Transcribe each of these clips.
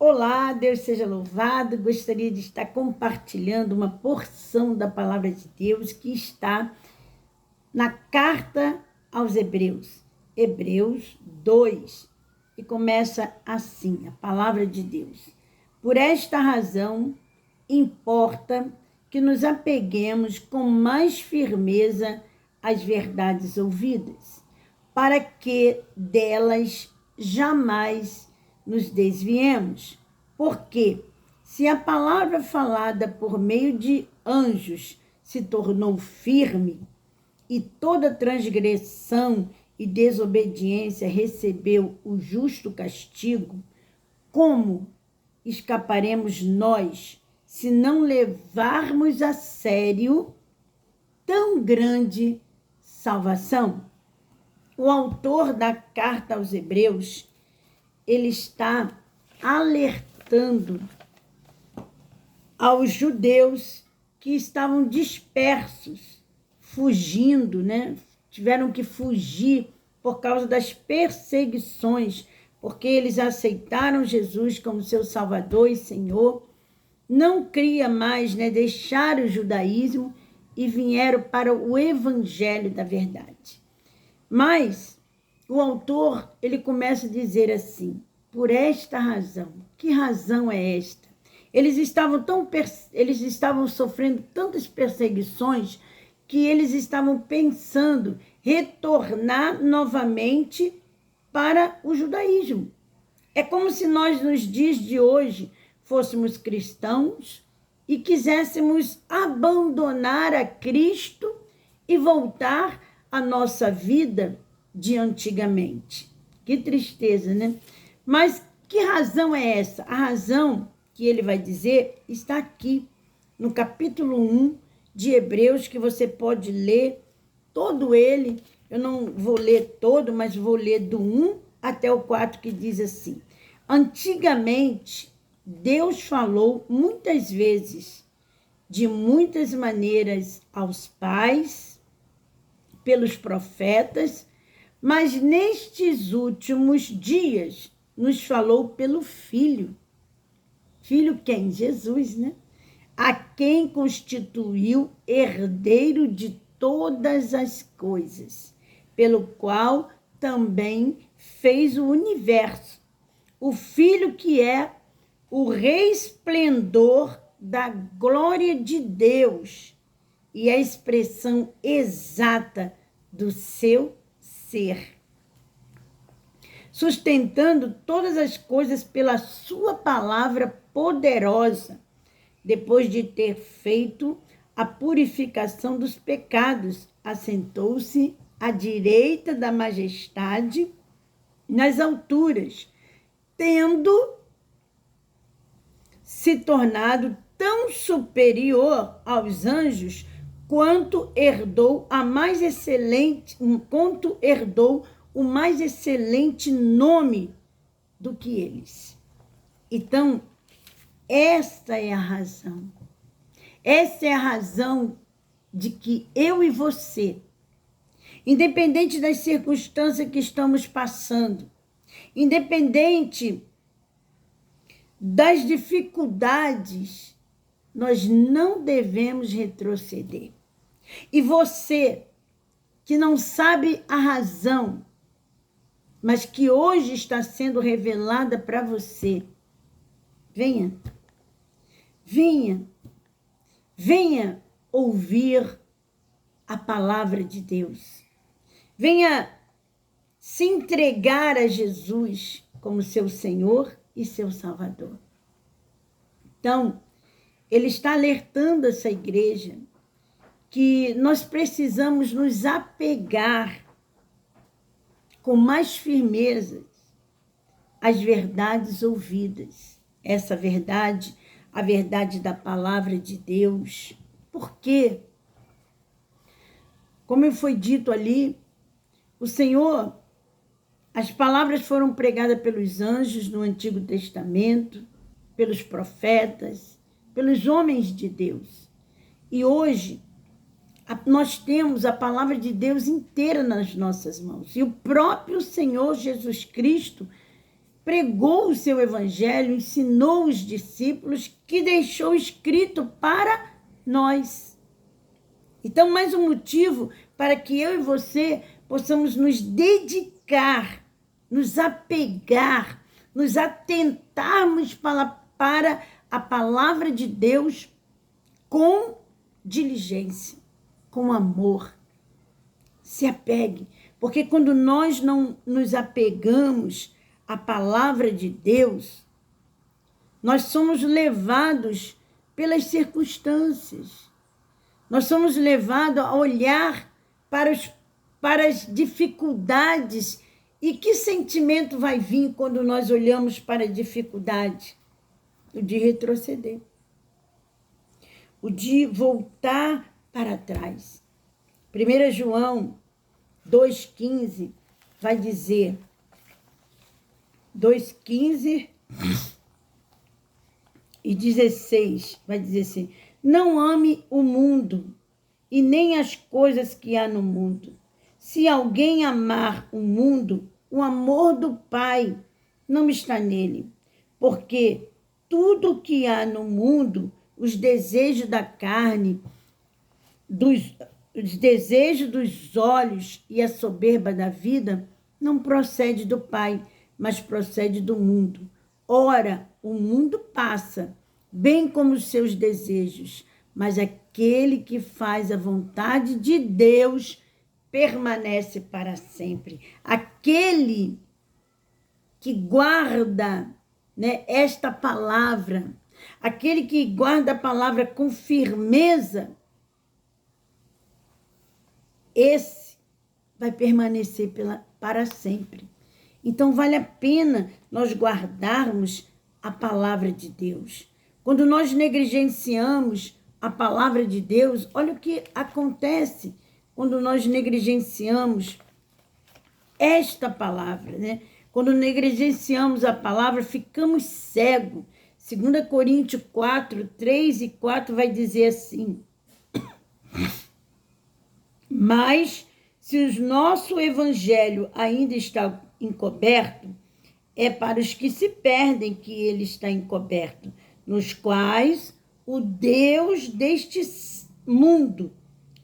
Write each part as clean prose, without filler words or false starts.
Olá, Deus seja louvado. Gostaria de estar compartilhando uma porção da palavra de Deus que está na carta aos Hebreus, Hebreus 2, e começa assim, a palavra de Deus. Por esta razão, importa que nos apeguemos com mais firmeza às verdades ouvidas, para que delas jamais nos desviemos. Porque se a palavra falada por meio de anjos se tornou firme, e toda transgressão e desobediência recebeu o justo castigo, como escaparemos nós se não levarmos a sério tão grande salvação? O autor da carta aos Hebreus, ele está alertando aos judeus que estavam dispersos, fugindo, né? Tiveram que fugir por causa das perseguições, porque eles aceitaram Jesus como seu Salvador e Senhor, não queria mais, né, deixar o judaísmo e vieram para o evangelho da verdade. Mas o autor, ele começa a dizer assim: por esta razão. Que razão é esta? Eles estavam sofrendo tantas perseguições que eles estavam pensando retornar novamente para o judaísmo. É como se nós, nos dias de hoje, fôssemos cristãos e quiséssemos abandonar a Cristo e voltar à nossa vida de antigamente. Que tristeza, né? Mas que razão é essa? A razão que ele vai dizer está aqui, no capítulo 1 de Hebreus, que você pode ler todo ele. Eu não vou ler todo, mas vou ler do 1 até o 4, que diz assim: antigamente, Deus falou muitas vezes, de muitas maneiras aos pais, pelos profetas, mas nestes últimos dias nos falou pelo Filho. Filho quem? Jesus, né? A quem constituiu herdeiro de todas as coisas, pelo qual também fez o universo. O Filho que é o resplendor da glória de Deus e a expressão exata do seu ser, sustentando todas as coisas pela sua palavra poderosa, depois de ter feito a purificação dos pecados, assentou-se à direita da majestade nas alturas, tendo se tornado tão superior aos anjos quanto herdou o mais excelente nome do que eles. Então, esta é a razão. Essa é a razão de que eu e você, independente das circunstâncias que estamos passando, independente das dificuldades, nós não devemos retroceder. E você, que não sabe a razão, mas que hoje está sendo revelada para você, venha ouvir a palavra de Deus. Venha se entregar a Jesus como seu Senhor e seu Salvador. Então, ele está alertando essa igreja que nós precisamos nos apegar com mais firmeza às verdades ouvidas. Essa verdade, a verdade da palavra de Deus. Por quê? Como foi dito ali, o Senhor, as palavras foram pregadas pelos anjos no Antigo Testamento, pelos profetas, pelos homens de Deus. E hoje, nós temos a palavra de Deus inteira nas nossas mãos. E o próprio Senhor Jesus Cristo pregou o seu evangelho, ensinou os discípulos, que deixou escrito para nós. Então, mais um motivo para que eu e você possamos nos dedicar, nos apegar, nos atentarmos para a palavra de Deus com diligência, com amor. Se apegue, porque quando nós não nos apegamos à palavra de Deus, nós somos levados pelas circunstâncias. Nós somos levados a olhar para as dificuldades. E que sentimento vai vir quando nós olhamos para a dificuldade? O de retroceder. O de voltar para trás. 1 João 2,15 vai dizer, 2,15 e 16, vai dizer assim: não ame o mundo e nem as coisas que há no mundo. Se alguém amar o mundo, o amor do Pai não está nele. Porque tudo que há no mundo, os desejos da carne, os desejos dos olhos e a soberba da vida, não procede do Pai, mas procede do mundo. Ora, o mundo passa, bem como os seus desejos, mas aquele que faz a vontade de Deus permanece para sempre. Aquele que guarda, né, esta palavra, aquele que guarda a palavra com firmeza, esse vai permanecer para sempre. Então, vale a pena nós guardarmos a palavra de Deus. Quando nós negligenciamos a palavra de Deus, olha o que acontece quando nós negligenciamos esta palavra, né? Quando negligenciamos a palavra, ficamos cegos. 2 Coríntios 4, 3 e 4 vai dizer assim: mas se o nosso evangelho ainda está encoberto, é para os que se perdem que ele está encoberto, nos quais o Deus deste mundo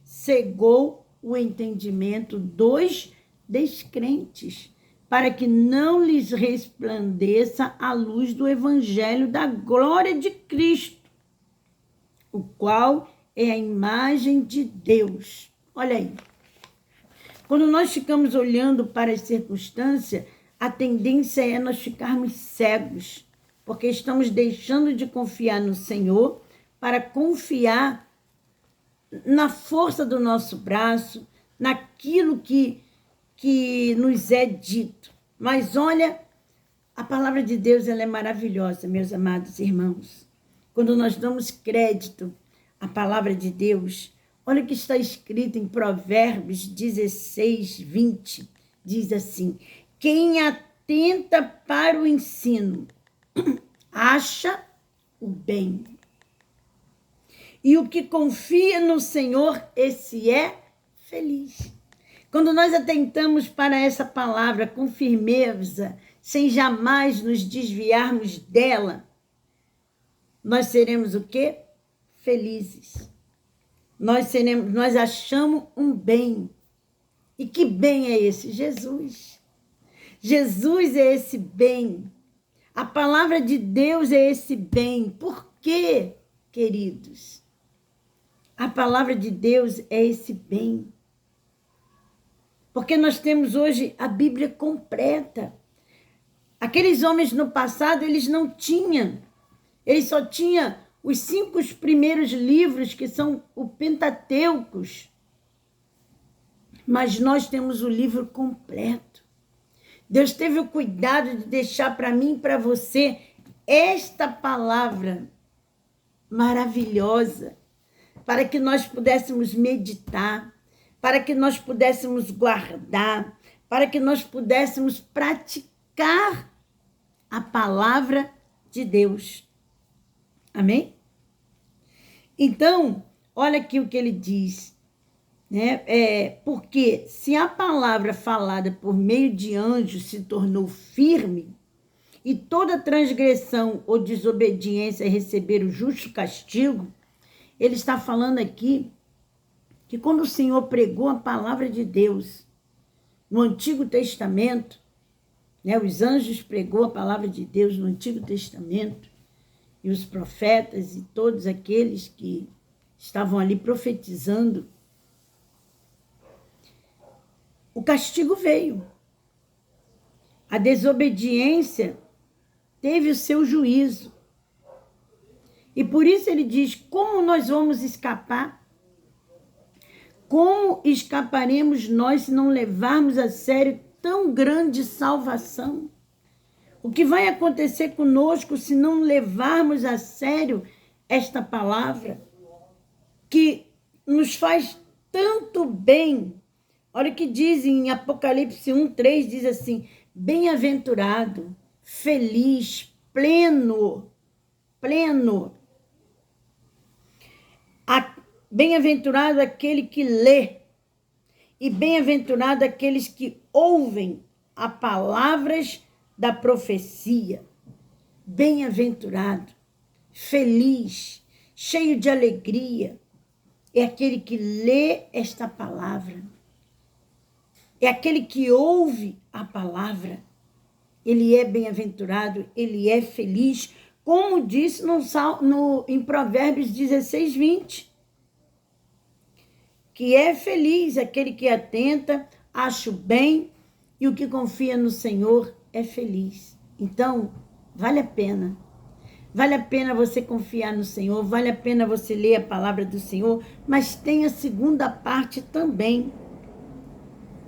cegou o entendimento dos descrentes, para que não lhes resplandeça a luz do evangelho da glória de Cristo, o qual é a imagem de Deus. Olha aí. Quando nós ficamos olhando para as circunstâncias, a tendência é nós ficarmos cegos, porque estamos deixando de confiar no Senhor para confiar na força do nosso braço, naquilo que nos é dito. Mas olha, a palavra de Deus, ela é maravilhosa, meus amados irmãos. Quando nós damos crédito à palavra de Deus, olha o que está escrito em Provérbios 16, 20. Diz assim: quem atenta para o ensino acha o bem. E o que confia no Senhor, esse é feliz. Quando nós atentamos para essa palavra com firmeza, sem jamais nos desviarmos dela, nós seremos o quê? Felizes. Nós achamos um bem. E que bem é esse? Jesus. Jesus é esse bem. A palavra de Deus é esse bem. Por quê, queridos? A palavra de Deus é esse bem. Porque nós temos hoje a Bíblia completa. Aqueles homens no passado, eles não tinham. Eles só tinham os 5 primeiros livros, que são o Pentateucos. Mas nós temos o livro completo. Deus teve o cuidado de deixar para mim e para você esta palavra maravilhosa, para que nós pudéssemos meditar, para que nós pudéssemos guardar, para que nós pudéssemos praticar a palavra de Deus. Amém? Então, olha aqui o que ele diz, né? Porque se a palavra falada por meio de anjos se tornou firme, e toda transgressão ou desobediência receber o justo castigo, ele está falando aqui que quando o Senhor pregou a palavra de Deus no Antigo Testamento, né, os anjos pregou a palavra de Deus no Antigo Testamento, e os profetas e todos aqueles que estavam ali profetizando, o castigo veio. A desobediência teve o seu juízo. E por isso ele diz, como nós vamos escapar? Como escaparemos nós se não levarmos a sério tão grande salvação? O que vai acontecer conosco se não levarmos a sério esta palavra que nos faz tanto bem? Olha o que diz em Apocalipse 1:3, diz assim, bem-aventurado, feliz, pleno. Bem-aventurado aquele que lê, e bem-aventurado aqueles que ouvem as palavras da profecia. Bem-aventurado, feliz, cheio de alegria, é aquele que lê esta palavra. É aquele que ouve a palavra. Ele é bem-aventurado, ele é feliz, como disse em Provérbios 16:20. Que é feliz aquele que atenta, acha o bem, e o que confia no Senhor é feliz. Então, vale a pena. Vale a pena você confiar no Senhor, vale a pena você ler a palavra do Senhor, mas tem a segunda parte também,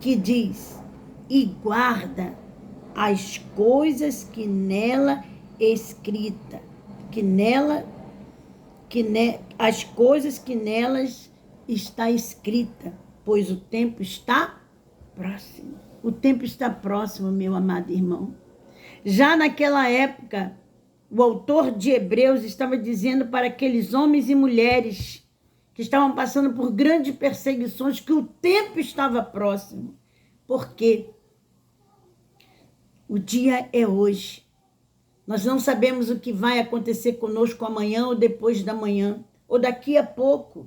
que diz, e guarda as coisas que nela escrita, as coisas que nelas está escrita, pois o tempo está próximo. O tempo está próximo, meu amado irmão. Já naquela época, o autor de Hebreus estava dizendo para aqueles homens e mulheres que estavam passando por grandes perseguições que o tempo estava próximo. Por quê? O dia é hoje. Nós não sabemos o que vai acontecer conosco amanhã ou depois da manhã, ou daqui a pouco.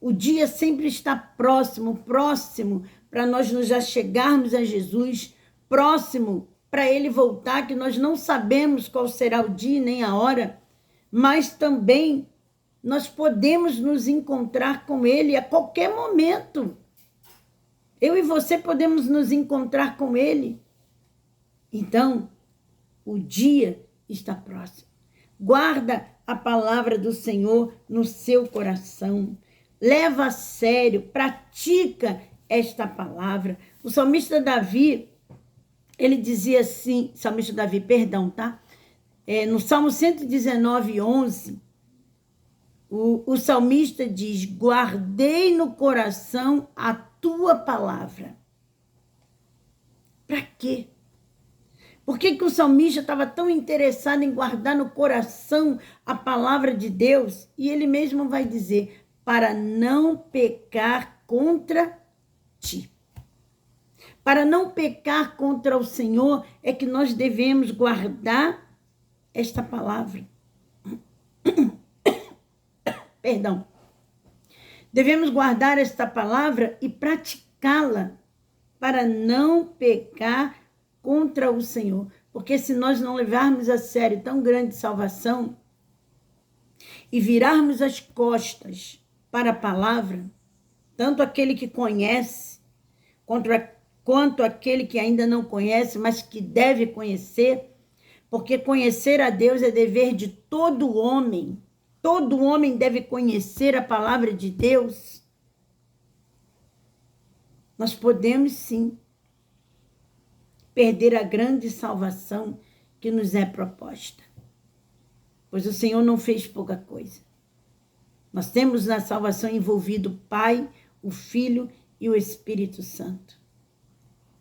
O dia sempre está próximo para nós nos achegarmos a Jesus, próximo para ele voltar, que nós não sabemos qual será o dia nem a hora, mas também nós podemos nos encontrar com ele a qualquer momento. Eu e você podemos nos encontrar com ele. Então, o dia está próximo. Guarda a palavra do Senhor no seu coração. Leva a sério, pratica esta palavra. O salmista Davi, ele dizia assim, no Salmo 119:11, o salmista diz, guardei no coração a tua palavra. Para quê? Por que o salmista estava tão interessado em guardar no coração a palavra de Deus? E ele mesmo vai dizer, para não pecar contra ti. Para não pecar contra o Senhor é que nós devemos guardar esta palavra. Perdão. Devemos guardar esta palavra e praticá-la para não pecar contra o Senhor. Porque se nós não levarmos a sério tão grande salvação e virarmos as costas para a palavra, tanto aquele que conhece, quanto aquele que ainda não conhece, mas que deve conhecer, porque conhecer a Deus é dever de todo homem. Todo homem deve conhecer a palavra de Deus. Nós podemos, sim, perder a grande salvação que nos é proposta. Pois o Senhor não fez pouca coisa. Nós temos na salvação envolvido o Pai, o Filho e o Espírito Santo.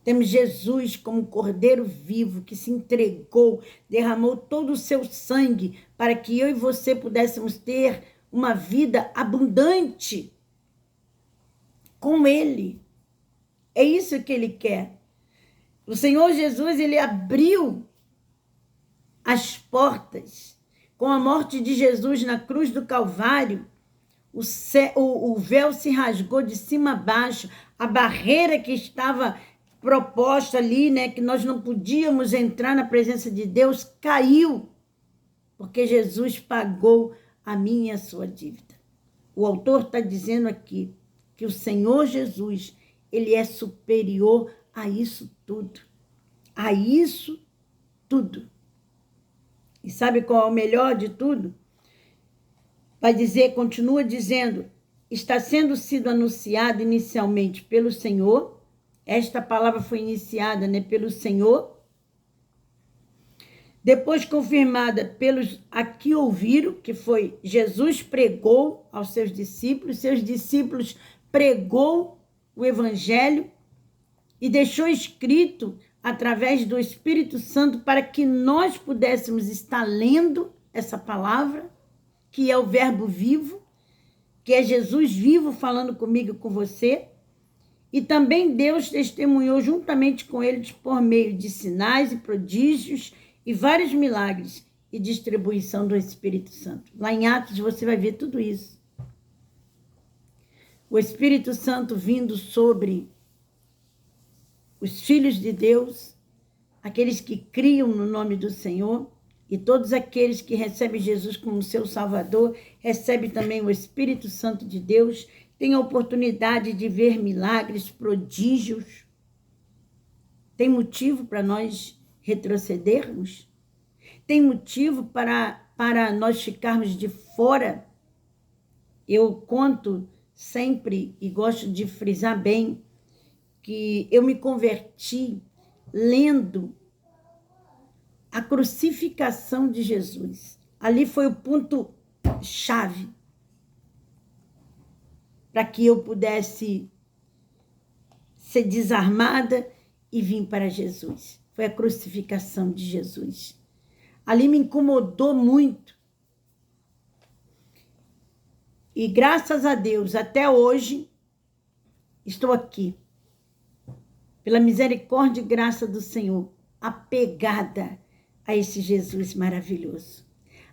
Temos Jesus como Cordeiro vivo que se entregou, derramou todo o seu sangue para que eu e você pudéssemos ter uma vida abundante com Ele. É isso que Ele quer. O Senhor Jesus, Ele abriu as portas. Com a morte de Jesus na cruz do Calvário, o véu se rasgou de cima a baixo, a barreira que estava proposta ali, né, que nós não podíamos entrar na presença de Deus, caiu, porque Jesus pagou a minha e a sua dívida. O autor está dizendo aqui que o Senhor Jesus, ele é superior a isso tudo. A isso tudo. E sabe qual é o melhor de tudo? Vai dizer, continua dizendo, está sendo sido anunciado inicialmente pelo Senhor. Esta palavra foi iniciada, né, pelo Senhor. Depois confirmada pelos a que ouviram, que foi Jesus pregou aos seus discípulos pregou o evangelho e deixou escrito através do Espírito Santo para que nós pudéssemos estar lendo essa palavra, que é o verbo vivo, que é Jesus vivo falando comigo e com você. E também Deus testemunhou juntamente com eles por meio de sinais e prodígios e vários milagres e distribuição do Espírito Santo. Lá em Atos você vai ver tudo isso. O Espírito Santo vindo sobre os filhos de Deus, aqueles que criam no nome do Senhor, e todos aqueles que recebem Jesus como seu Salvador, recebem também o Espírito Santo de Deus, têm a oportunidade de ver milagres, prodígios. Tem motivo para nós retrocedermos? Tem motivo para nós ficarmos de fora? Eu conto sempre e gosto de frisar bem que eu me converti lendo a crucificação de Jesus. Ali foi o ponto-chave para que eu pudesse ser desarmada e vir para Jesus. Foi a crucificação de Jesus. Ali me incomodou muito. E graças a Deus, até hoje, estou aqui. Pela misericórdia e graça do Senhor, apegada a esse Jesus maravilhoso.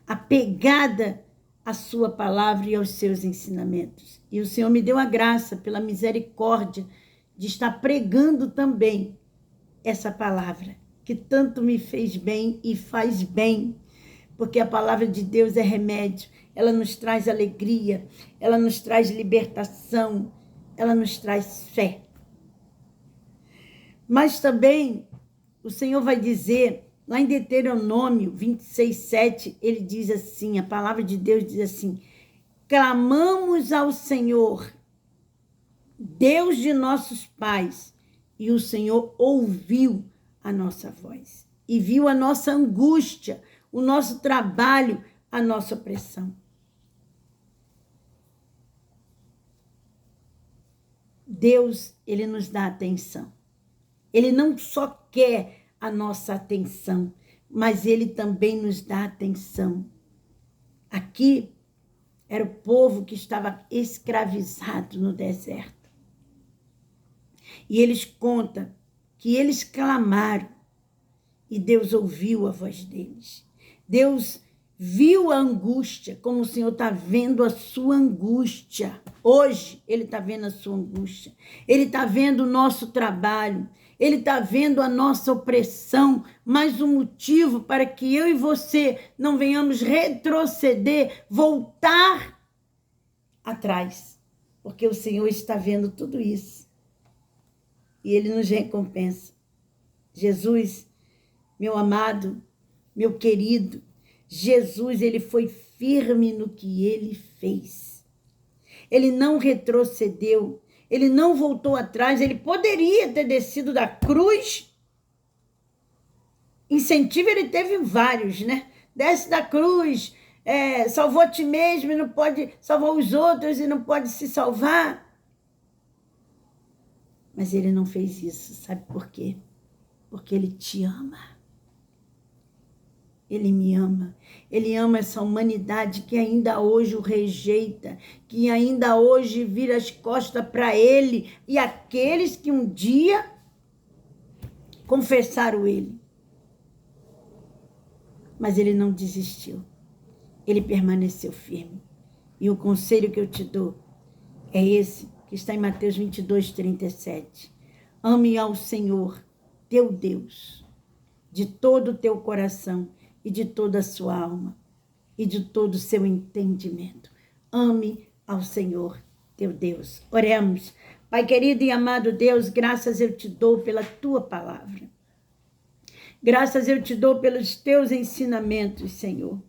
Apegada à sua palavra e aos seus ensinamentos. E o Senhor me deu a graça, pela misericórdia, de estar pregando também essa palavra, que tanto me fez bem e faz bem, porque a palavra de Deus é remédio, ela nos traz alegria, ela nos traz libertação, ela nos traz fé. Mas também o Senhor vai dizer, lá em Deuteronômio 26:7, ele diz assim, a palavra de Deus diz assim: clamamos ao Senhor, Deus de nossos pais, e o Senhor ouviu a nossa voz e viu a nossa angústia, o nosso trabalho, a nossa opressão. Deus, ele nos dá atenção. Ele não só quer a nossa atenção, mas ele também nos dá atenção. Aqui era o povo que estava escravizado no deserto. E eles contam que eles clamaram e Deus ouviu a voz deles. Deus viu a angústia, como o Senhor está vendo a sua angústia. Hoje, ele está vendo a sua angústia. Ele está vendo o nosso trabalho. Ele está vendo a nossa opressão. Mas o motivo para que eu e você não venhamos retroceder, voltar atrás. Porque o Senhor está vendo tudo isso. E ele nos recompensa. Jesus, meu amado, meu querido, Jesus, ele foi firme no que ele fez. Ele não retrocedeu, ele não voltou atrás, ele poderia ter descido da cruz. Incentivo ele teve vários, né? Desce da cruz, salvou a ti mesmo e não pode salvar os outros e não pode se salvar. Mas ele não fez isso, sabe por quê? Porque ele te ama. Ele me ama. Ele ama essa humanidade que ainda hoje o rejeita, que ainda hoje vira as costas para ele e aqueles que um dia confessaram ele. mas ele não desistiu. Ele permaneceu firme. E o conselho que eu te dou é esse, que está em Mateus 22:37. Ame ao Senhor, teu Deus, de todo o teu coração e de toda a sua alma e de todo o seu entendimento. Ame ao Senhor, teu Deus. Oremos. Pai querido e amado Deus, graças eu te dou pela tua palavra. Graças eu te dou pelos teus ensinamentos, Senhor.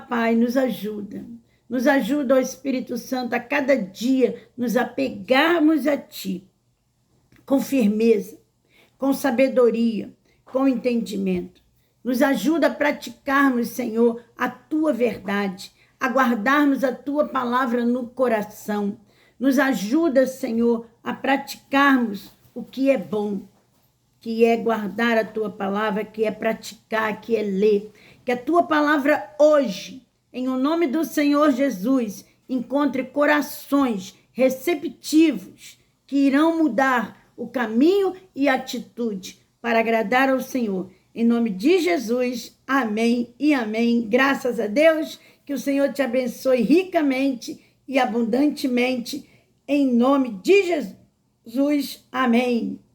Pai, nos ajuda. Nos ajuda, ó Espírito Santo, a cada dia nos apegarmos a ti com firmeza, com sabedoria, com entendimento. Nos ajuda a praticarmos, Senhor, a tua verdade, a guardarmos a tua palavra no coração. Nos ajuda, Senhor, a praticarmos o que é bom, que é guardar a tua palavra, que é praticar, que é ler. Que a tua palavra hoje, em o nome do Senhor Jesus, encontre corações receptivos que irão mudar o caminho e a atitude para agradar ao Senhor. Em nome de Jesus, amém e amém. Graças a Deus, que o Senhor te abençoe ricamente e abundantemente. Em nome de Jesus, amém.